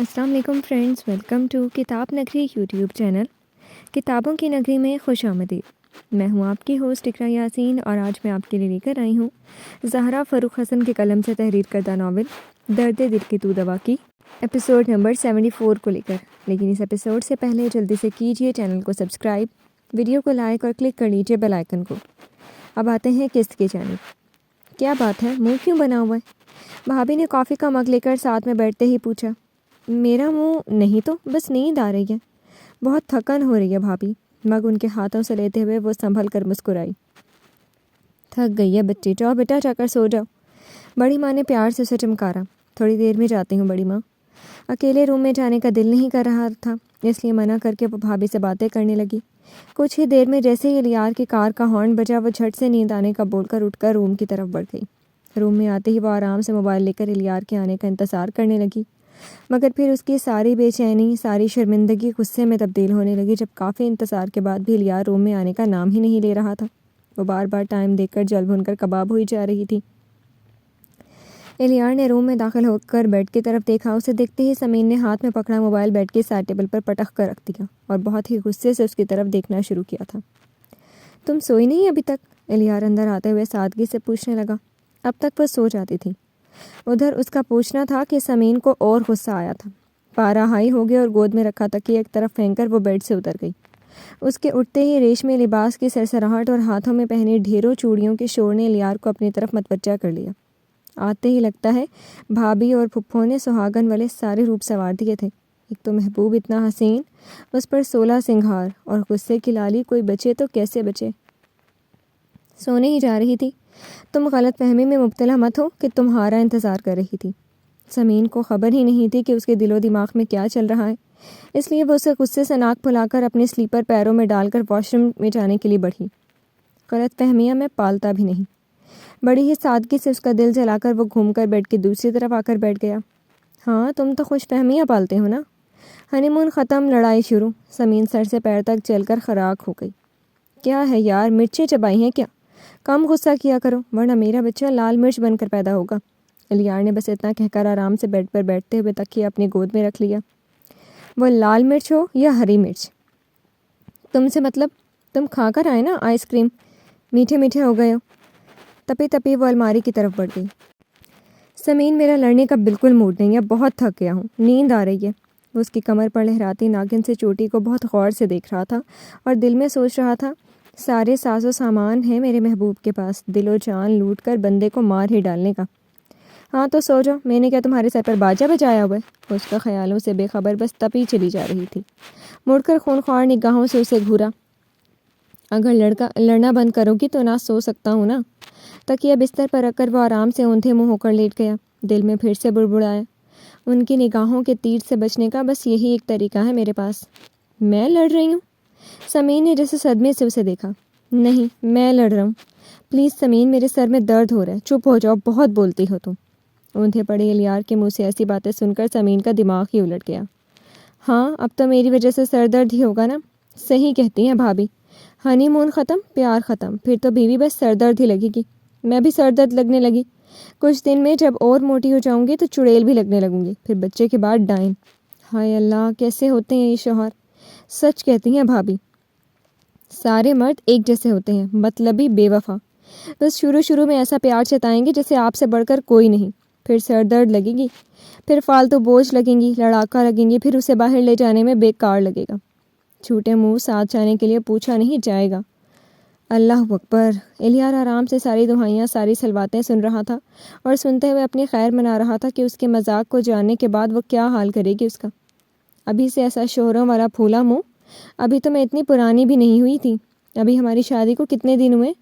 السلام علیکم friends, welcome to کتاب نگری یوٹیوب چینل۔ کتابوں کی نگری میں خوش آمدید۔ میں ہوں آپ کی ہوسٹ اقرا یاسین، اور آج میں آپ کے لیے لے کر آئی ہوں زہرا فاروق حسن کے قلم سے تحریر کردہ ناول درد دل کی تو دوا کی ایپیسوڈ نمبر 74 کو لے کر۔ لیکن اس ایپیسوڈ سے پہلے جلدی سے کیجیے چینل کو سبسکرائب، ویڈیو کو لائک اور کلک کر لیجیے بیل آئکن کو۔ اب آتے ہیں قسط کی جانب۔ کیا بات ہے، منہ کیوں بنا ہوا ہے؟ بھابھی نے کافی کا مگ لے کر ساتھ میں بیٹھتے ہی پوچھا۔ میرا منہ نہیں تو بس نیند آ رہی ہے، بہت تھکن ہو رہی ہے بھابھی۔ مگ ان کے ہاتھوں سے لیتے ہوئے وہ سنبھل کر مسکرائی۔ تھک گئی ہے بچی، جاؤ بیٹا جا کر سو جاؤ۔ بڑی ماں نے پیار سے اسے چمکارا۔ تھوڑی دیر میں جاتی ہوں بڑی ماں۔ اکیلے روم میں جانے کا دل نہیں کر رہا تھا، اس لیے منع کر کے وہ بھابھی سے باتیں کرنے لگی۔ کچھ ہی دیر میں جیسے ہی الیار کی کار کا ہارن بجا، وہ جھٹ سے نیند آنے کا بول کر اٹھ کر روم کی طرف بڑھ گئی۔ روم میں آتے ہی وہ آرام سے موبائل لے کر الیار کے آنے کا انتظار کرنے لگی، مگر پھر اس کی ساری بے چینی، ساری شرمندگی غصے میں تبدیل ہونے لگی جب کافی انتظار کے بعد بھی الیار روم میں آنے کا نام ہی نہیں لے رہا تھا۔ وہ بار بار ٹائم دیکھ کر جل بھن کر کباب ہوئی جا رہی تھی۔ الیار نے روم میں داخل ہو کر بیڈ کی طرف دیکھا۔ اسے دیکھتے ہی سمین نے ہاتھ میں پکڑا موبائل بیڈ کے سائڈ ٹیبل پر پٹخ کر رکھ دیا اور بہت ہی غصے سے اس کی طرف دیکھنا شروع کیا تھا۔ تم سوئی نہیں ابھی تک؟ الیار اندر آتے ہوئے سادگی سے پوچھنے لگا۔ اب تک وہ سو جاتی تھی۔ ادھر اس کا پوچھنا تھا کہ سمین کو اور غصہ آیا تھا۔ پارا ہائی ہو گیا اور گود میں رکھا تکیہ ایک طرف پھینک کر وہ بیڈ سے اتر گئی۔ اس کے اٹھتے ہی ریشمی لباس کی سرسراہٹ اور ہاتھوں میں پہنی ڈھیروں چوڑیوں کے شور نے الیار کو اپنی طرف متوجہ کر لیا۔ آتے ہی لگتا ہے بھابھی اور پھپھو نے سہاگن والے سارے روپ سنوار دیے تھے۔ ایک تو محبوب اتنا حسین، اس پر 16 سنگھار، اور غصے کی لالی کوئی بچے تو کیسے بچے؟ سونے ہی جا رہی تھی۔ تم غلط فہمی میں مبتلا مت ہو کہ تمہارا انتظار کر رہی تھی۔ سمین کو خبر ہی نہیں تھی کہ اس کے دل و دماغ میں کیا چل رہا ہے، اس لیے وہ اسے غصے سے ناک پھلا کر اپنے سلیپر پیروں میں ڈال کر واش روم میں جانے کے لیے بڑھی۔ غلط فہمیاں میں پالتا بھی نہیں۔ بڑی ہی سادگی سے اس کا دل جلا کر وہ گھوم کر بیڈ کی دوسری طرف آ کر بیٹھ گیا۔ ہاں، تم تو خوش فہمیاں پالتے ہو نا۔ ہنی مون ختم، لڑائی شروع۔ سمین سر سے پیر تک جل کر خراک ہو گئی۔ کیا ہے یار، مرچیں چبائی ہیں کیا؟ کم غصہ کیا کرو ورنہ میرا بچہ لال مرچ بن کر پیدا ہوگا۔ الیار نے بس اتنا کہہ کر آرام سے بیڈ پر بیٹھتے ہوئے تکیہ اپنی گود میں رکھ لیا۔ وہ لال مرچ ہو یا ہری مرچ، تم سے مطلب؟ تم کھا کر آئے نا آئس کریم، میٹھے میٹھے ہو گئے ہو۔ تپی تپی وہ الماری کی طرف بڑھ گئی۔ سمین، میرا لڑنے کا بالکل موڈ نہیں ہے، بہت تھک گیا ہوں، نیند آ رہی ہے۔ وہ اس کی کمر پر لہراتی ناگن سے چوٹی کو بہت غور سے دیکھ رہا تھا اور دل میں سوچ رہا تھا، سارے ساز و سامان ہیں میرے محبوب کے پاس، دل و جان لوٹ کر بندے کو مار ہی ڈالنے کا۔ ہاں تو سو جاؤ، میں نے کیا تمہارے سر پر باجا بجایا ہوا ہے؟ اس کا خیالوں سے بے خبر بس تپی چلی جا رہی تھی۔ مڑ کر خونخوار نگاہوں سے اسے گھورا۔ اگر لڑنا بند کرو گی تو نہ سو سکتا ہوں نا۔ تکیہ بستر پر رکھ کر وہ آرام سے اوندھے منہ ہو کر لیٹ گیا۔ دل میں پھر سے بڑبڑایا، ان کی نگاہوں کے تیر سے بچنے کا بس یہی ایک طریقہ ہے میرے پاس۔ میں لڑ رہی ہوں؟ سمین نے جیسے صدمے سے اسے دیکھا۔ نہیں، میں لڑ رہا ہوں۔ پلیز سمین، میرے سر میں درد ہو رہا ہے، چپ ہو جاؤ، بہت بولتی ہو تم۔ اوندھے پڑے الیار کے منہ سے ایسی باتیں سن کر سمین کا دماغ ہی الٹ گیا۔ ہاں، اب تو میری وجہ سے سر درد ہی ہوگا نا؟ صحیح کہتی ہیں بھابھی، ہنی مون ختم، پیار ختم، پھر تو بیوی بس سر درد ہی لگے گی۔ میں بھی سر درد لگنے لگی۔ کچھ دن میں جب اور موٹی ہو جاؤں گی تو چڑیل بھی لگنے لگوں گی، پھر بچے کے بعد ڈائن۔ ہائے اللہ، کیسے ہوتے ہیں یہ شوہر! سچ کہتی ہیں بھابھی، سارے مرد ایک جیسے ہوتے ہیں، مطلبی بے وفا۔ بس شروع میں ایسا پیار جتائیں گے جیسے آپ سے بڑھ کر کوئی نہیں، پھر سر درد لگے گی، پھر فالتو بوجھ لگیں گی، لڑاکا لگیں گی، پھر اسے باہر لے جانے میں بیکار لگے گا۔ چھوٹے منہ ساتھ جانے کے لیے پوچھا نہیں جائے گا۔ اللہ اکبر! الیار آرام سے ساری دعائیاں، ساری صلواتیں سن رہا تھا اور سنتے ہوئے اپنی خیر منا رہا تھا کہ اس کے مذاق کو جاننے کے بعد وہ کیا حال کرے گی اس کا۔ ابھی سے ایسا شوہروں والا پھولا منہ؟ ابھی تو میں اتنی پرانی بھی نہیں ہوئی تھی، ابھی ہماری شادی کو کتنے دن ہوئے؟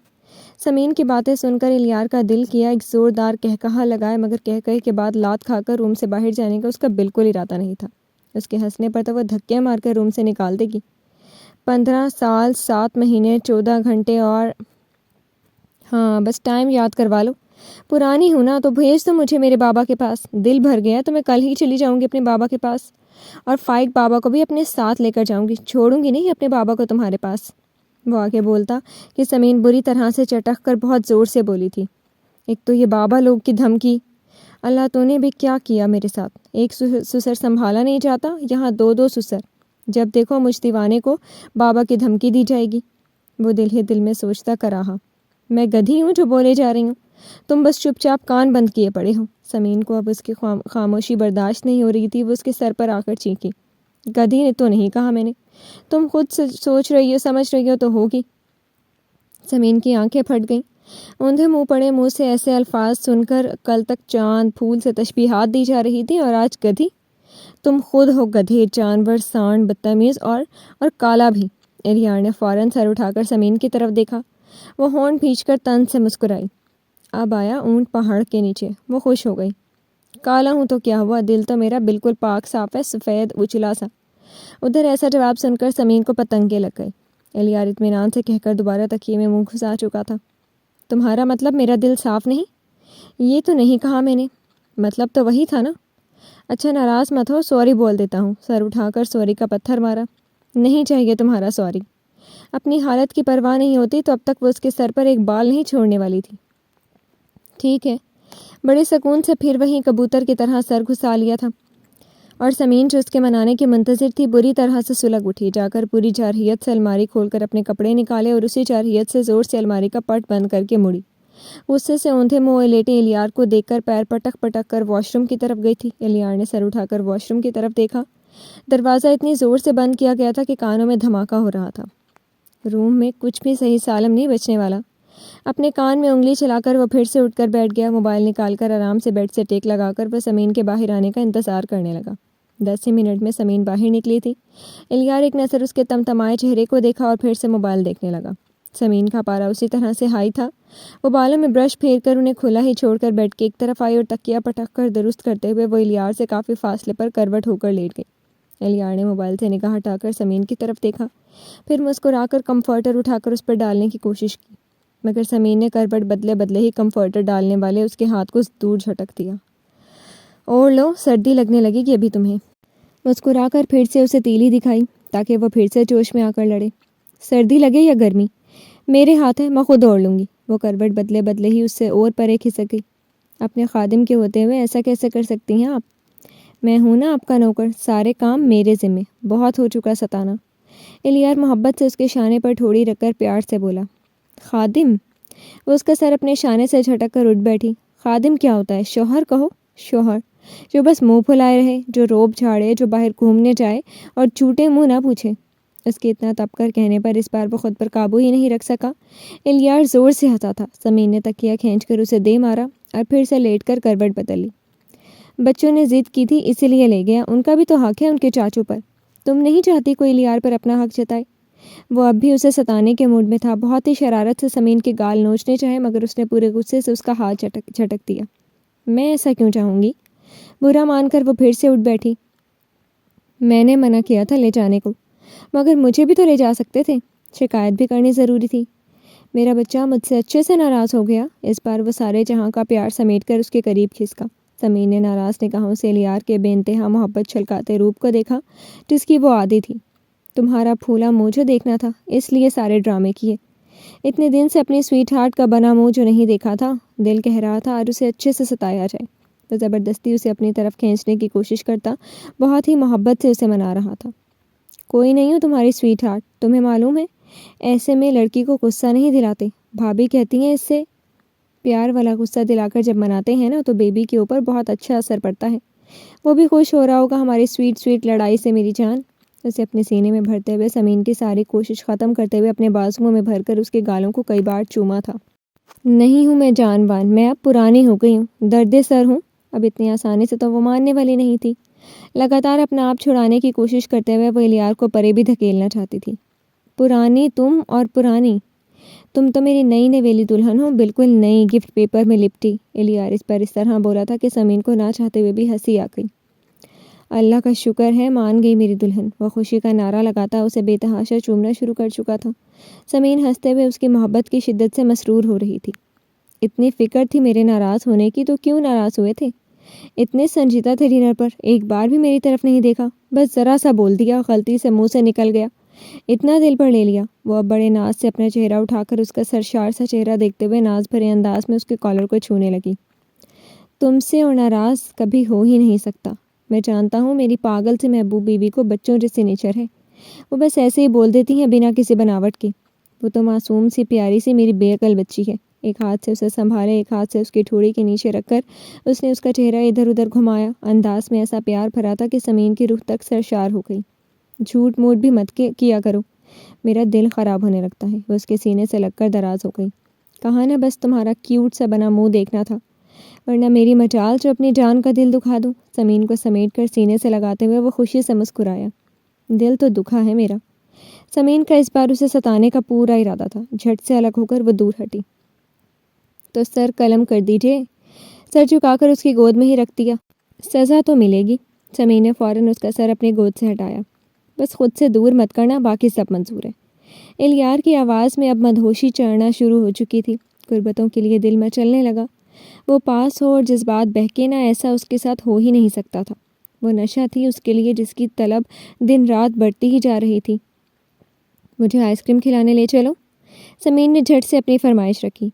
سمین کی باتیں سن کر الیار کا دل کیا ایک زوردار قہقہا لگائے، مگر قہقہے کے بعد لات کھا کر روم سے باہر جانے کا اس کا بالکل ارادہ نہیں تھا۔ اس کے ہنسنے پر تو وہ دھکے مار کر روم سے نکال دے گی۔ 15 سال، 7 مہینے، 14 گھنٹے اور… ہاں، بس ٹائم یاد کروا لو۔ پرانی ہوں نا تو بھیج دو مجھے میرے بابا کے پاس، دل بھر گیا تو میں کل ہی چلی جاؤں گی اپنے بابا کے پاس، اور فائق بابا کو بھی اپنے ساتھ لے کر جاؤں گی، چھوڑوں گی نہیں اپنے بابا کو تمہارے پاس۔ وہ آگے بولتا کہ سمین بری طرح سے چٹک کر بہت زور سے بولی تھی۔ ایک تو یہ بابا لوگ کی دھمکی، اللہ تو نے بھی کیا کیا میرے ساتھ، ایک سسر سنبھالا نہیں جاتا، یہاں دو دو سسر، جب دیکھو مجھ دیوانے کو بابا کی دھمکی دی جائے گی۔ وہ دل ہی دل میں سوچتا کر رہا، میں گدھی ہوں جو بولے جا رہی ہوں، تم بس چپ چاپ کان بند کیے پڑے ہو۔ سمین کو اب اس کی خاموشی برداشت نہیں ہو رہی تھی، وہ اس کے سر پر آ کر چینکی، گدھی نے تو نہیں کہا میں نے، تم خود سوچ رہی ہو سمجھ رہی ہو تو ہوگی۔ سمین کی آنکھیں پھٹ گئیں، اوندھے منہ پڑے منہ سے ایسے الفاظ سن کر کل تک چاند پھول سے تشبیہات دی جا رہی تھی اور آج گدھی؟ تم خود ہو گدھے، جانور، سانڈ، بدتمیز اور کالا بھی۔ الیار نے فوراً سر اٹھا کر سمین کی طرف دیکھا، وہ ہونٹ بھینچ کر طنز سے مسکرائی۔ اب آیا اونٹ پہاڑ کے نیچے، وہ خوش ہو گئی۔ کالا ہوں تو کیا ہوا، دل تو میرا بالکل پاک صاف ہے، سفید اچلا سا۔ ادھر ایسا جواب سن کر سمین کو پتنگے لگ گئے۔ الیار اطمینان سے کہہ کر دوبارہ تکیے میں منہ گھسا چکا تھا۔ تمہارا مطلب میرا دل صاف نہیں؟ یہ تو نہیں کہا میں نے، مطلب تو وہی تھا نا۔ اچھا ناراض مت ہو، سوری بول دیتا ہوں۔ سر اٹھا کر سوری کا پتھر مارا۔ نہیں چاہیے تمہارا سوری۔ اپنی حالت کی پرواہ نہیں ہوتی تو اب تک وہ اس کے سر پر ایک بال نہیں چھوڑنے والی تھی۔ ٹھیک ہے، بڑے سکون سے پھر وہیں کبوتر کی طرح سر گھسا لیا تھا، اور سمین جو اس کے منانے کی منتظر تھی بری طرح سے سلگ اٹھی، جا کر پوری جارحیت سے الماری کھول کر اپنے کپڑے نکالے اور اسی جارحیت سے زور سے الماری کا پٹ بند کر کے مڑی۔ غصے سے اوندھے منہ لیٹے الیار کو دیکھ کر پیر پٹک پٹک کر واش روم کی طرف گئی تھی۔ الیار نے سر اٹھا کر واش روم کی طرف دیکھا۔ دروازہ اتنی زور سے بند کیا گیا تھا کہ کانوں میں دھماکہ ہو رہا تھا۔ روم میں کچھ بھی صحیح سالم نہیں بچنے والا۔ اپنے کان میں انگلی چلا کر وہ پھر سے اٹھ کر بیٹھ گیا۔ موبائل نکال کر آرام سے بیڈ سے ٹیک لگا کر وہ سمین کے باہر آنے کا انتظار کرنے لگا۔ 10 ہی منٹ میں سمین باہر نکلی تھی۔ الیار ایک نظر اس کے تمتمائے چہرے کو دیکھا اور پھر سے موبائل دیکھنے لگا۔ سمین کا پارا اسی طرح سے ہائی تھا۔ وہ بالوں میں برش پھیر کر انہیں کھلا ہی چھوڑ کر بیڈ کے ایک طرف آئی اور تکیہ پٹک کر درست کرتے ہوئے وہ الیار سے کافی فاصلے پر کروٹ ہو کر لیٹ گئی۔ الیار نے موبائل سے نگاہ ہٹا کر سمین کی طرف دیکھا، پھر مسکرا کر کمفرٹر اٹھا کر اس پر ڈالنے کی کوشش کی، مگر سمین نے کروٹ بدلے ہی کمفرٹر ڈالنے والے اس کے ہاتھ کو دور جھٹک دیا۔ اوڑھ لو، سردی لگنے لگے گی ابھی تمہیں۔ مسکرا کر پھر سے اسے تیلی دکھائی تاکہ وہ پھر سے جوش میں آ کر لڑے۔ سردی لگے یا گرمی، میرے ہاتھ ہے، میں خود اوڑھ لوں گی۔ وہ کروٹ بدلے ہی اس سے اور پرے کھسک گئی۔ اپنے خادم کے ہوتے ہوئے ایسا کیسے کر سکتی ہیں آپ؟ میں ہوں نا آپ کا نوکر، سارے کام میرے ذمے، بہت ہو چکا ستانا۔ الیار محبت سے اس کے شانے پر ٹھوڑی رکھ کر پیار سے بولا۔ خادم؟ وہ اس کا سر اپنے شانے سے جھٹک کر اٹھ بیٹھی۔ خادم کیا ہوتا ہے؟ شوہر کہو۔ شوہر جو بس منہ پھلائے رہے، جو روب جھاڑے، جو باہر گھومنے جائے اور جھوٹے منہ نہ پوچھے۔ اس کے اتنا تپ کر کہنے پر اس بار وہ خود پر قابو ہی نہیں رکھ سکا۔ الیار زور سے ہنسا تھا۔ سمین نے تکیہ کھینچ کر اسے دے مارا اور پھر سے لیٹ کر کروٹ بدل لی۔ بچوں نے ضد کی تھی اسی لیے لے گیا، ان کا بھی تو حق ہے ان کے چاچو پر۔ تم نہیں چاہتی کوئی الیار پر اپنا حق جتائے؟ وہ اب بھی اسے ستانے کے موڈ میں تھا، بہت ہی شرارت سے سمین کے گال نوچنے چاہے مگر اس نے پورے غصے سے اس کا ہاتھ جھٹک دیا۔ میں ایسا کیوں چاہوں گی؟ برا مان کر وہ پھر سے اٹھ بیٹھی۔ میں نے منع کیا تھا لے جانے کو، مگر مجھے بھی تو لے جا سکتے تھے، شکایت بھی کرنی ضروری تھی۔ میرا بچہ مجھ سے اچھے سے ناراض ہو گیا۔ اس بار وہ سارے جہاں کا پیار سمیٹ کر اس کے قریب کھسکا۔ سمین نے ناراض نگاہوں سے الیار کے بے انتہا محبت چھلکاتے روپ کو دیکھا جس کی وہ عادی تھی۔ تمہارا پھولا منہ جو دیکھنا تھا، اس لیے سارے ڈرامے کیے۔ اتنے دن سے اپنی سویٹ ہارٹ کا بنا منہ جو نہیں دیکھا تھا، دل کہہ رہا تھا اور اسے اچھے سے ستایا جائے۔ تو زبردستی اسے اپنی طرف کھینچنے کی کوشش کرتا، بہت ہی محبت سے اسے منا رہا تھا۔ کوئی نہیں ہوں تمہاری سویٹ ہارٹ، تمہیں معلوم ہے ایسے میں لڑکی کو غصہ نہیں دلاتے، بھابھی کہتی ہیں اس سے پیار والا غصہ دلا کر جب مناتے ہیں نا تو بیبی کے اوپر بہت اچھا اثر پڑتا ہے۔ وہ بھی خوش ہو رہا ہوگا ہماری سویٹ لڑائی سے میری جان۔ اسے اپنے سینے میں بھرتے ہوئے سمین کی ساری کوشش ختم کرتے ہوئے اپنے بازوؤں میں بھر کر اس کے گالوں کو کئی بار چوما تھا۔ نہیں ہوں میں جان بان، میں اب پرانی ہو گئی ہوں، درد سر ہوں۔ اب اتنی آسانی سے تو وہ ماننے والی نہیں تھی۔ لگاتار اپنا آپ چھڑانے کی کوشش کرتے ہوئے وہ الیار کو پرے بھی دھکیلنا چاہتی تھی۔ پرانی تم اور پرانی، تم تو میری نئی نویلی دلہن ہو، بالکل نئی، گفٹ پیپر میں لپٹی۔ الیار اس پر اس طرح بولا تھا کہ سمین کو نہ چاہتے ہوئے بھی ہنسی آ گئی۔ اللہ کا شکر ہے مان گئی میری دلہن۔ وہ خوشی کا نعرہ لگاتا اسے بے تحاشا چومنا شروع کر چکا تھا۔ سمین ہنستے ہوئے اس کی محبت کی شدت سے مسرور ہو رہی تھی۔ اتنی فکر تھی میرے ناراض ہونے کی تو کیوں ناراض ہوئے تھے؟ اتنے سنجیدہ تھے ڈنر پر، ایک بار بھی میری طرف نہیں دیکھا، بس ذرا سا بول دیا، غلطی سے منہ سے نکل گیا، اتنا دل پر لے لیا۔ وہ اب بڑے ناز سے اپنا چہرہ اٹھا کر اس کا سرشار سا چہرہ دیکھتے ہوئے ناز بھرے انداز میں اس کے کالر کو چھونے لگی۔ تم سے اور ناراض کبھی ہو ہی نہیں سکتا۔ میں جانتا ہوں میری پاگل سے محبوب بیوی کو بچوں جیسی نیچر ہے، وہ بس ایسے ہی بول دیتی ہیں بنا کسی بناوٹ کے۔ وہ تو معصوم سی پیاری سی میری بے عقل بچی ہے۔ ایک ہاتھ سے اسے سنبھالے، ایک ہاتھ سے اس کی ٹھوڑی کے نیچے رکھ کر اس نے اس کا چہرہ ادھر ادھر گھمایا، انداز میں ایسا پیار بھرا تھا کہ سمین کی روح تک سرشار ہو گئی۔ جھوٹ موٹ بھی مت کیا کرو، میرا دل خراب ہونے لگتا ہے۔ وہ اس کے سینے سے لگ کر دراز ہو گئی۔ کہا نا بس تمہارا کیوٹ سا بنا منہ دیکھنا تھا، ورنہ میری مجال جو اپنی جان کا دل دکھا دوں۔ سمین کو سمیٹ کر سینے سے لگاتے ہوئے وہ خوشی سے مسکرایا۔ دل تو دکھا ہے میرا۔ سمین کا اس بار اسے ستانے کا پورا ارادہ تھا۔ جھٹ سے الگ ہو کر وہ دور ہٹی۔ تو سر قلم کر دیجیے۔ سر جھکا کر اس کی گود میں ہی رکھ دیا۔ سزا تو ملے گی۔ سمین نے فوراً اس کا سر اپنی گود سے ہٹایا۔ بس خود سے دور مت کرنا، باقی سب منظور ہے۔ الیار کی آواز میں اب مدہوشی چڑھنا شروع ہو چکی تھی۔ قربتوں کے لیے دل میں چلنے لگا۔ وہ پاس ہو اور جذبات بہکے نہ، ایسا اس کے ساتھ ہو ہی نہیں سکتا تھا۔ وہ نشہ تھی اس کے لیے جس کی طلب دن رات بڑھتی ہی جا رہی تھی۔ مجھے آئس کریم کھلانے لے چلو؟ سمین نے جھٹ سے اپنی فرمائش رکھی۔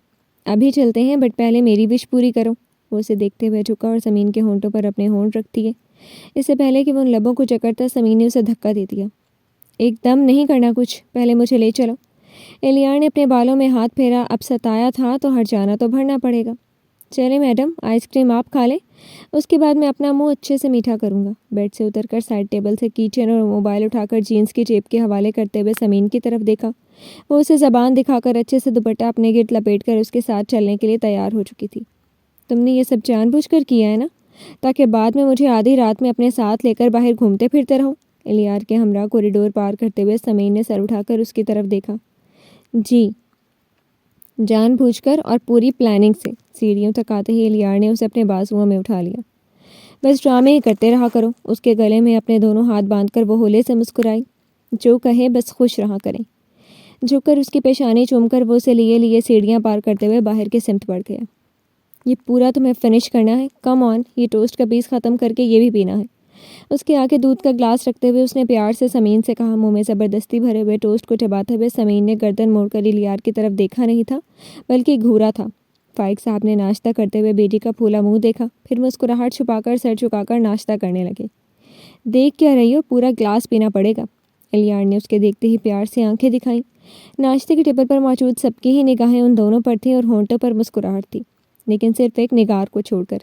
ابھی چلتے ہیں، بٹ پہلے میری وش پوری کرو۔ وہ اسے دیکھتے ہوئے جھکا اور سمین کے ہونٹوں پر اپنے ہونٹ رکھ دیے۔ اس سے پہلے کہ وہ ان لبوں کو جکڑتا، سمین نے اسے دھکا دے دیا۔ ایک دم نہیں کرنا کچھ، پہلے مجھے لے چلو۔ الیار نے اپنے بالوں میں ہاتھ پھیرا۔ اب ستایا تھا تو ہٹ جانا تو بھرنا پڑے گا۔ چلے میڈم، آئس کریم آپ کھا لیں، اس کے بعد میں اپنا منہ اچھے سے میٹھا کروں گا۔ بیڈ سے اتر کر سائڈ ٹیبل سے کی چین اور موبائل اٹھا کر جینس کی جیب کے حوالے کرتے ہوئے سمین کی طرف دیکھا۔ وہ اسے زبان دکھا کر اچھے سے دوپٹہ اپنے گرد لپیٹ کر اس کے ساتھ چلنے کے لیے تیار ہو چکی تھی۔ تم نے یہ سب جان بوجھ کر کیا ہے نا، تاکہ بعد میں مجھے آدھی رات میں اپنے ساتھ لے کر باہر گھومتے پھرتے رہو؟ الیار کے ہمراہ کوریڈور پار کرتے ہوئے سمین نے سر اٹھا کر اس کی طرف دیکھا۔ جی، جان بوجھ کر اور پوری پلاننگ سے۔ سیڑھیوں تک آتے ہی الیار نے اسے اپنے بازوؤں میں اٹھا لیا۔ بس ڈرامے ہی کرتے رہا کرو۔ اس کے گلے میں اپنے دونوں ہاتھ باندھ کر وہ ہولے سے مسکرائی۔ جو کہے بس خوش رہا کریں۔ جھک کر اس کی پیشانی چوم کر وہ اسے لیے سیڑھیاں پار کرتے ہوئے باہر کی سمت بڑھ گیا۔ یہ پورا تمہیں فنش کرنا ہے؟ کم آن، یہ ٹوسٹ کا پیس ختم کر کے یہ بھی پینا ہے۔ اس کے آگے دودھ کا گلاس رکھتے ہوئے اس نے پیار سے سمین سے کہا۔ منہ میں زبردستی بھرے ہوئے ٹوسٹ کو چباتے ہوئے سمین نے گردن موڑ کر الیار کی طرف دیکھا نہیں تھا، بلکہ گھورا تھا۔ فائق صاحب نے ناشتہ کرتے ہوئے بیٹی کا پھولا منہ دیکھا، پھر مسکراہٹ چھپا کر سر جھکا کر ناشتہ کرنے لگے۔ دیکھ کیا رہی ہو، پورا گلاس پینا پڑے گا۔ الیار نے اس کے دیکھتے ہی پیار سے آنکھیں دکھائیں۔ ناشتے کے ٹیبل پر موجود سب کی ہی نگاہیں ان دونوں پر تھیں اور ہونٹوں پر مسکراہٹ تھی، لیکن صرف ایک نگار کو چھوڑ کر،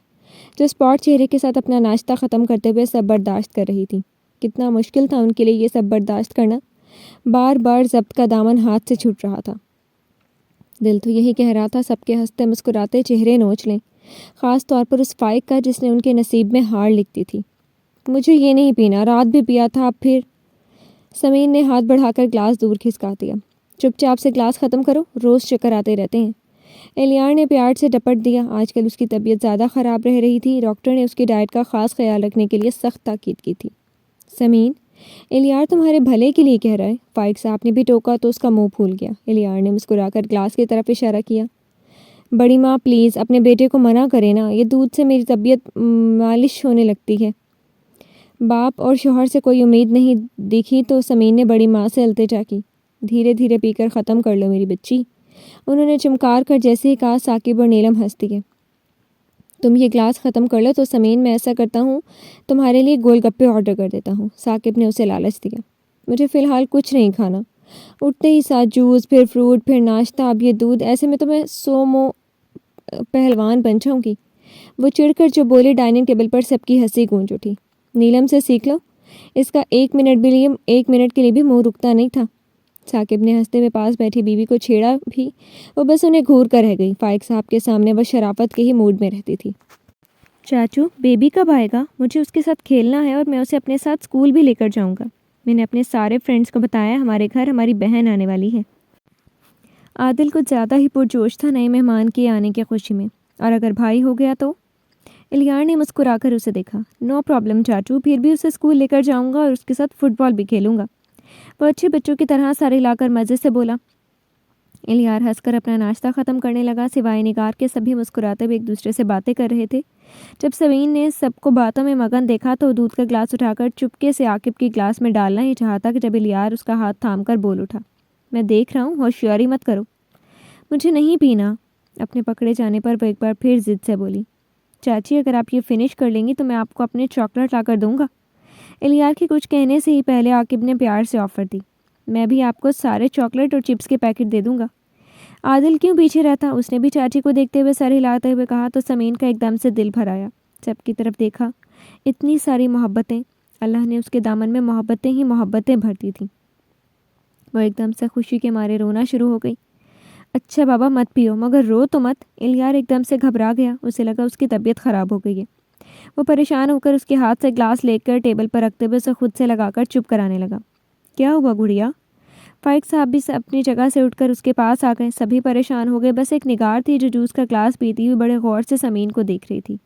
جو اسپاٹ چہرے کے ساتھ اپنا ناشتہ ختم کرتے ہوئے سب برداشت کر رہی تھی۔ کتنا مشکل تھا ان کے لیے یہ سب برداشت کرنا۔ بار بار ضبط کا دامن ہاتھ سے چھوٹ رہا تھا۔ دل تو یہی کہہ رہا تھا سب کے ہنستے مسکراتے چہرے نوچ لیں، خاص طور پر اس فائق کا جس نے ان کے نصیب میں ہار لکھتی تھی۔ مجھے یہ نہیں پینا، رات بھی پیا تھا، اب پھر؟ سمین نے ہاتھ بڑھا کر گلاس دور کھسکا دیا۔ چپ چاپ سے گلاس ختم کرو، روز چکر آتے رہتے ہیں۔ الیار نے پیار سے ڈپٹ دیا۔ آج کل اس کی طبیعت زیادہ خراب رہ رہی تھی۔ ڈاکٹر نے اس کی ڈائٹ کا خاص خیال رکھنے کے لیے سخت تاکید کی تھی۔ سمین، الیار تمہارے بھلے کے لیے کہہ رہا ہے۔ فائق صاحب نے بھی ٹوکا تو اس کا منہ پھول گیا۔ الیار نے مسکرا کر گلاس کی طرف اشارہ کیا۔ بڑی ماں پلیز اپنے بیٹے کو منع کرے نا، یہ دودھ سے میری طبیعت مالش ہونے لگتی ہے۔ باپ اور شوہر سے کوئی امید نہیں دکھی تو سمین نے بڑی ماں سے التجا کی۔ دھیرے دھیرے پی کر ختم کر لو میری بچی، انہوں نے چمکار کر جیسے ہی کہا۔ ثاقب اور نیلم ہنس دیے۔ تم یہ گلاس ختم کر لو تو سمین میں ایسا کرتا ہوں تمہارے لیے گول گپے آرڈر کر دیتا ہوں۔ ثاقب نے اسے لالچ دیا۔ مجھے فی الحال کچھ نہیں کھانا، اٹھتے ہی ساتھ جوس، پھر فروٹ، پھر ناشتہ، اب یہ دودھ، ایسے میں تو میں سومو پہلوان بن جاؤں گی۔ وہ چڑ کر جو بولی، ڈائننگ ٹیبل پر سب کی ہنسی گونج اٹھی۔ نیلم سے سیکھ لو، اس کا ایک منٹ کے لیے بھی منہ رکتا نہیں تھا۔ ثاقب نے ہنستے ہوئے پاس بیٹھی بیوی کو چھیڑا بھی، وہ بس انہیں گھور کر رہ گئی۔ فائق صاحب کے سامنے وہ شرافت کے ہی موڈ میں رہتی تھی۔ چاچو، بیبی کب آئے گا؟ مجھے اس کے ساتھ کھیلنا ہے اور میں اسے اپنے ساتھ اسکول بھی لے کر جاؤں گا۔ میں نے اپنے سارے فرینڈس کو بتایا ہمارے گھر ہماری بہن آنے والی ہے۔ عادل کچھ زیادہ ہی پرجوش تھا نئے مہمان کے آنے کی خوشی میں۔ اور اگر بھائی ہو گیا تو؟ الیار نے مسکرا کر اسے دیکھا۔ نو پرابلم چاچو، پھر بھی اسے اسکول لے کر جاؤں گا اور اس کے ساتھ فٹ بال بھی کھیلوں گا، وہ اچھے بچوں کی طرح سر ہلا کر مزے سے بولا۔ الیار ہنس کر اپنا ناشتہ ختم کرنے لگا۔ سوائے نگار کے سبھی مسکراتے ہوئے ایک دوسرے سے باتیں کر رہے تھے۔ جب سمین نے سب کو باتوں میں مگن دیکھا تو دودھ کا گلاس اٹھا کر چپکے سے عاقب کی گلاس میں ڈالنا ہی چاہتا کہ جب الیار اس کا ہاتھ تھام کر بول اٹھا، میں دیکھ رہا ہوں، ہوشیاری مت کرو۔ مجھے نہیں پینا۔ اپنے پکڑے جانے پر وہ ایک بار پھر ضد سے بولی۔ چاچی اگر آپ یہ فنش کر لیں گی تو میں آپ کو اپنے چاکلیٹ لا کر دوں گا۔ الیار کے کچھ کہنے سے ہی پہلے عاقب نے پیار سے آفر دی، میں بھی آپ کو سارے چاکلیٹ اور چپس کے پیکٹ دے دوں گا۔ عادل کیوں پیچھے رہتا، اس نے بھی چاچی کو دیکھتے ہوئے سر ہلاتے ہوئے کہا تو سمین کا ایک دم سے دل بھر آیا۔ سب کی طرف دیکھا، اتنی ساری محبتیں، اللہ نے اس کے دامن میں محبتیں ہی محبتیں بھر دی تھیں۔ وہ ایک دم سے خوشی کے مارے رونا شروع ہو گئی۔ اچھا بابا مت پیو، مگر رو تو مت۔ الیار ایک دم سے گھبرا گیا، اسے لگا اس کی طبیعت خراب ہو گئی ہے۔ وہ پریشان ہو کر اس کے ہاتھ سے گلاس لے کر ٹیبل پر رکھتے ہوئے اسے خود سے لگا کر چپ کرانے لگا۔ کیا ہوا گڑیا؟ فائق صاحب بھی اپنی جگہ سے اٹھ کر اس کے پاس آ گئے۔ سبھی پریشان ہو گئے، بس ایک نگار تھی جو جوس کا گلاس پیتی ہوئی بڑے غور سے سمین کو دیکھ رہی تھی۔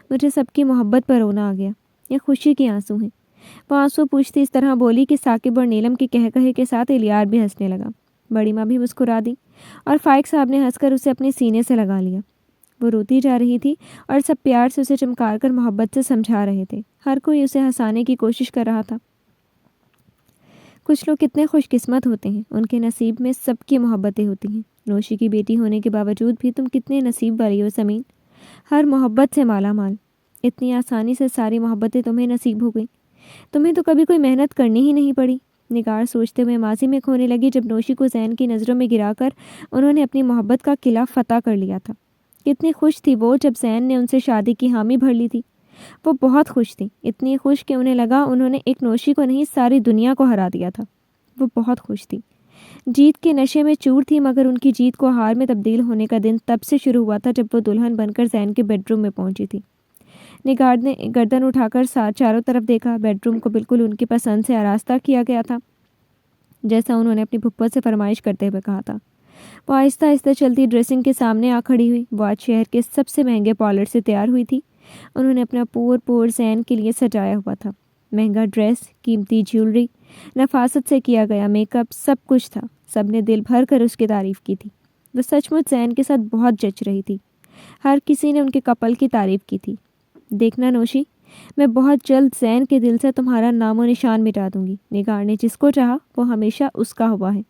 مجھے سب کی محبت پر رونا آ گیا، یہ خوشی کے آنسو ہیں۔ وہ آنسو پوچھتی اس طرح بولی کہ ثاقب اور نیلم کے کہے کے ساتھ الیار بھی ہنسنے لگا۔ بڑی ماں بھی مسکرا دی اور فائق صاحب نے ہنس کر اسے اپنے سینے سے لگا لیا۔ وہ روتی جا رہی تھی اور سب پیار سے اسے چمکار کر محبت سے سمجھا رہے تھے۔ ہر کوئی اسے ہنسانے کی کوشش کر رہا تھا۔ کچھ لوگ کتنے خوش قسمت ہوتے ہیں، ان کے نصیب میں سب کی محبتیں ہوتی ہیں۔ نوشی کی بیٹی ہونے کے باوجود بھی تم کتنے نصیب والی ہو سمین، ہر محبت سے مالا مال۔ اتنی آسانی سے ساری محبتیں تمہیں نصیب ہو گئیں، تمہیں تو کبھی کوئی محنت کرنی ہی نہیں پڑی۔ نگار سوچتے ہوئے ماضی میں کھونے لگی جب نوشی کو زین کی نظروں میں گرا کر انہوں نے اپنی محبت کا قلعہ فتح کر لیا تھا۔ کتنی خوش تھی وہ جب زین نے ان سے شادی کی حامی بھر لی تھی۔ وہ بہت خوش تھی، اتنی خوش کہ انہیں لگا انہوں نے ایک نوشی کو نہیں ساری دنیا کو ہرا دیا تھا۔ وہ بہت خوش تھی، جیت کے نشے میں چور تھی، مگر ان کی جیت کو ہار میں تبدیل ہونے کا دن تب سے شروع ہوا تھا جب وہ دلہن بن کر زین کے بیڈ روم میں پہنچی تھی۔ نگار نے گردن اٹھا کر چاروں طرف دیکھا۔ بیڈ روم کو بالکل ان کی پسند سے آراستہ کیا گیا تھا، جیسا انہوں نے اپنی پھپھو سے فرمائش کرتے ہوئے کہا تھا۔ وہ آہستہ آہستہ چلتی ڈریسنگ کے سامنے آ کھڑی ہوئی۔ وہ آج شہر کے سب سے مہنگے پارلر سے تیار ہوئی تھی۔ انہوں نے اپنا پور زین کے لیے سجایا ہوا تھا۔ مہنگا ڈریس، قیمتی جیولری، نفاست سے کیا گیا میک اپ، سب کچھ تھا۔ سب نے دل بھر کر اس کی تعریف کی تھی۔ وہ سچ مچ زین کے ساتھ بہت جچ رہی تھی۔ ہر کسی نے ان کے کپل کی تعریف کی تھی۔ دیکھنا نوشی، میں بہت جلد زین کے دل سے تمہارا نام و نشان مٹا دوں گی۔ نگار نے جس کو چاہا وہ ہمیشہ اس کا ہوا ہے۔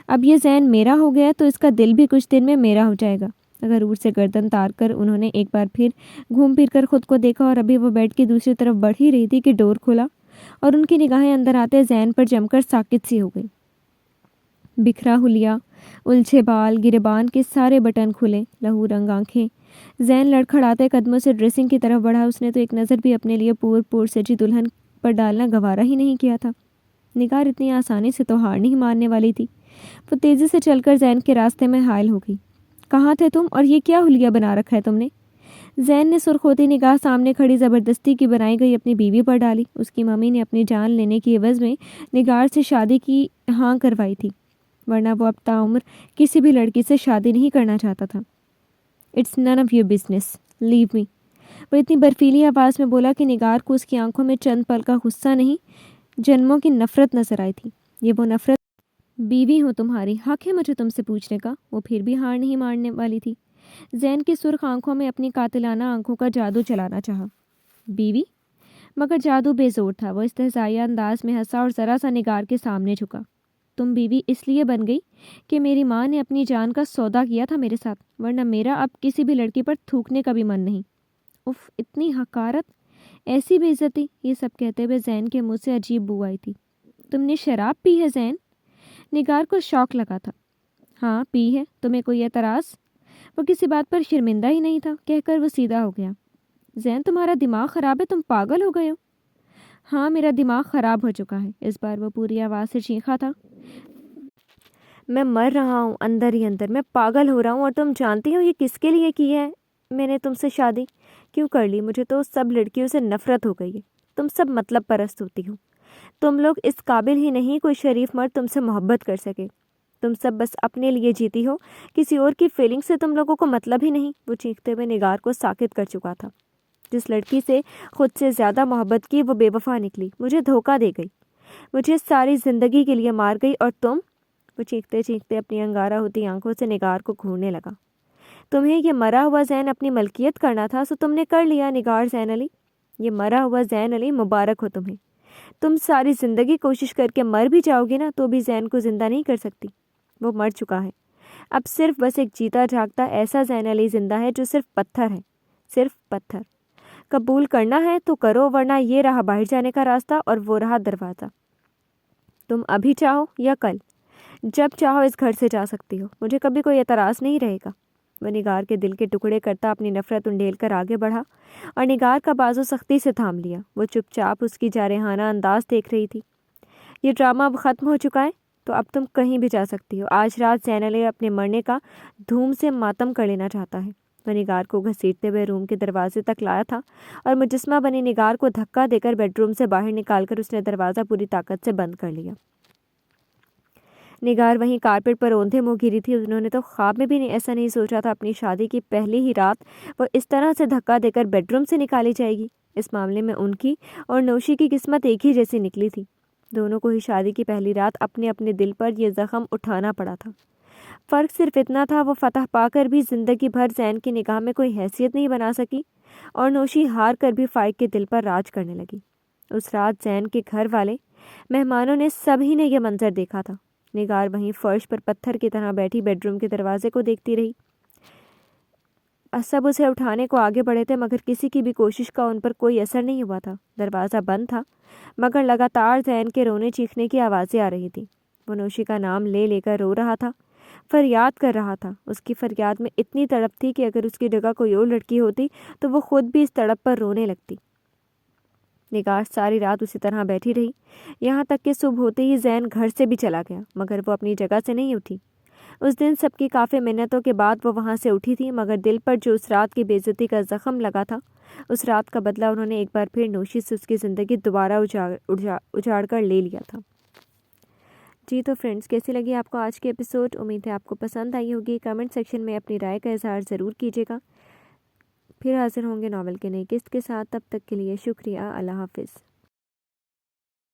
اب یہ زین میرا ہو گیا تو اس کا دل بھی کچھ دن میں میرا ہو جائے گا۔ غرور سے گردن تار کر انہوں نے ایک بار پھر گھوم پھر کر خود کو دیکھا اور ابھی وہ بیڈ کی دوسری طرف بڑھ ہی رہی تھی کہ ڈور کھلا اور ان کی نگاہیں اندر آتے زین پر جم کر ساکت سی ہو گئی۔ بکھرا حلیہ، الجھے بال، گریبان کے سارے بٹن کھلے، لہو رنگ آنکھیں۔ زین لڑکھڑاتے قدموں سے ڈریسنگ کی طرف بڑھا۔ اس نے تو ایک نظر بھی اپنے لیے پور سجی دلہن پر ڈالنا گوارا ہی نہیں کیا تھا۔ نگار اتنی آسانی سے تو ہار نہیں ماننے والی تھی۔ وہ تیزی سے چل کر زین کے راستے میں حائل ہو گئی۔ کہاں تھے تم، اور یہ کیا حلیہ بنا رکھا ہے تم نے؟ زین نے سرخ ہوتی نگاہ سامنے کھڑی زبردستی کی بنائی گئی اپنی بیوی پر ڈالی۔ اس کی ممی نے اپنی جان لینے کی عوض میں نگار سے شادی کی ہاں کروائی تھی، ورنہ وہ اب تاعمر کسی بھی لڑکی سے شادی نہیں کرنا چاہتا تھا۔ It's none of your business, leave me. وہ اتنی برفیلی آواز میں بولا کہ نگار کو اس کی آنکھوں میں چند پل کا غصہ نہیں، جنموں کی نفرت نظر آئی تھی۔ یہ وہ نفرت، بیوی ہوں تمہاری، حق ہے مجھے تم سے پوچھنے کا۔ وہ پھر بھی ہار نہیں ماننے والی تھی۔ زین کی سرخ آنکھوں میں اپنی قاتلانہ آنکھوں کا جادو چلانا چاہا۔ بیوی؟ مگر جادو بے زور تھا۔ وہ استہزائیہ انداز میں ہنسا اور ذرا سا نگار کے سامنے جھکا۔ تم بیوی اس لیے بن گئی کہ میری ماں نے اپنی جان کا سودا کیا تھا میرے ساتھ، ورنہ میرا اب کسی بھی لڑکی پر تھوکنے کا بھی من نہیں۔ اف، اتنی حقارت، ایسی بے عزتی۔ یہ سب کہتے ہوئے زین کے منہ سے عجیب بو آئی تھی۔ تم نے شراب پی ہے زین؟ نگار کو شوق لگا تھا۔ ہاں پی ہے، تمہیں کوئی اعتراض؟ وہ کسی بات پر شرمندہ ہی نہیں تھا، کہہ کر وہ سیدھا ہو گیا۔ زین تمہارا دماغ خراب ہے، تم پاگل ہو گئے ہو؟ ہاں میرا دماغ خراب ہو چکا ہے۔ اس بار وہ پوری آواز سے چیخا تھا۔ میں مر رہا ہوں اندر ہی اندر، میں پاگل ہو رہا ہوں، اور تم جانتی ہو یہ کس کے لیے کی ہے میں نے تم سے شادی؟ کیوں کر لی؟ مجھے تو سب لڑکیوں سے نفرت ہو گئی ہے۔ تم سب مطلب پرست ہوتی ہو، تم لوگ اس قابل ہی نہیں کوئی شریف مرد تم سے محبت کر سکے۔ تم سب بس اپنے لیے جیتی ہو، کسی اور کی فیلنگ سے تم لوگوں کو مطلب ہی نہیں۔ وہ چیختے ہوئے نگار کو ساکت کر چکا تھا۔ جس لڑکی سے خود سے زیادہ محبت کی وہ بے وفا نکلی، مجھے دھوکہ دے گئی، مجھے ساری زندگی کے لیے مار گئی، اور تم؟ وہ چیختے چیختے اپنی انگارہ ہوتی آنکھوں سے نگار کو گھورنے لگا۔ تمہیں یہ مرا ہوا زین اپنی ملکیت کرنا تھا، سو تم نے کر لیا نگار زین علی۔ یہ مرا ہوا زین علی، مبارک ہو تمہیں۔ تم ساری زندگی کوشش کر کے مر بھی جاؤ گی نا تو بھی زین کو زندہ نہیں کر سکتی، وہ مر چکا ہے۔ اب صرف بس ایک جیتا جاگتا ایسا زین علی زندہ ہے جو صرف پتھر ہے، صرف پتھر۔ قبول کرنا ہے تو کرو، ورنہ یہ رہا باہر جانے کا راستہ اور وہ رہا دروازہ۔ تم ابھی چاہو یا کل، جب چاہو اس گھر سے جا سکتی ہو، مجھے کبھی کوئی اعتراض نہیں رہے گا۔ وہ نگار کے دل کے ٹکڑے کرتا اپنی نفرت انڈیل کر آگے بڑھا اور نگار کا بازو سختی سے تھام لیا۔ وہ چپ چاپ اس کی جارحانہ انداز دیکھ رہی تھی۔ یہ ڈرامہ اب ختم ہو چکا ہے، تو اب تم کہیں بھی جا سکتی ہو۔ آج رات زین علیہ اپنے مرنے کا دھوم سے ماتم کر لینا چاہتا ہے۔ وہ نگار کو گھسیٹتے ہوئے روم کے دروازے تک لایا تھا اور مجسمہ بنی نگار کو دھکا دے کر بیڈ روم سے باہر نکال کر اس نے دروازہ پوری طاقت سے بند کر لیا۔ نگار وہیں کارپیٹ پر اوندھے منہ گری تھی۔ انہوں نے تو خواب میں بھی ایسا نہیں سوچا تھا اپنی شادی کی پہلی ہی رات وہ اس طرح سے دھکا دے کر بیڈ روم سے نکالی جائے گی۔ اس معاملے میں ان کی اور نوشی کی قسمت ایک ہی جیسی نکلی تھی۔ دونوں کو ہی شادی کی پہلی رات اپنے اپنے دل پر یہ زخم اٹھانا پڑا تھا۔ فرق صرف اتنا تھا، وہ فتح پا کر بھی زندگی بھر زین کی نگاہ میں کوئی حیثیت نہیں بنا سکی، اور نوشی ہار کر بھی فائق کے دل پر راج کرنے لگی۔ اس رات زین کے گھر والے مہمانوں نے سبھی نے یہ منظر دیکھا تھا۔ نگار وہیں فرش پر پتھر کی طرح بیٹھی بیڈ روم کے دروازے کو دیکھتی رہی۔ سب اسے اٹھانے کو آگے بڑھے تھے، مگر کسی کی بھی کوشش کا ان پر کوئی اثر نہیں ہوا تھا۔ دروازہ بند تھا، مگر لگاتار زین کے رونے چیخنے کی آوازیں آ رہی تھیں۔ وہ نوشی کا نام لے لے کر رو رہا تھا، فریاد کر رہا تھا۔ اس کی فریاد میں اتنی تڑپ تھی کہ اگر اس کی جگہ کوئی اور لڑکی ہوتی تو وہ خود بھی اس تڑپ پر رونے لگتی۔ نگار ساری رات اسی طرح بیٹھی رہی، یہاں تک کہ صبح ہوتے ہی زین گھر سے بھی چلا گیا، مگر وہ اپنی جگہ سے نہیں اٹھی۔ اس دن سب کی کافی منتوں کے بعد وہ وہاں سے اٹھی تھی، مگر دل پر جو اس رات کی بے عزتی کا زخم لگا تھا، اس رات کا بدلہ انہوں نے ایک بار پھر نوشی سے اس کی زندگی دوبارہ اجاڑ کر لے لیا تھا۔ جی تو فرینڈز، کیسی لگی آپ کو آج کی ایپیسوڈ؟ امید ہے آپ کو پسند آئی ہوگی۔ کمنٹ سیکشن میں اپنی رائے کا اظہار ضرور کیجیے گا۔ پھر حاضر ہوں گے ناول کے نئی قسط کے ساتھ، تب تک کے لیے شکریہ۔ اللہ حافظ۔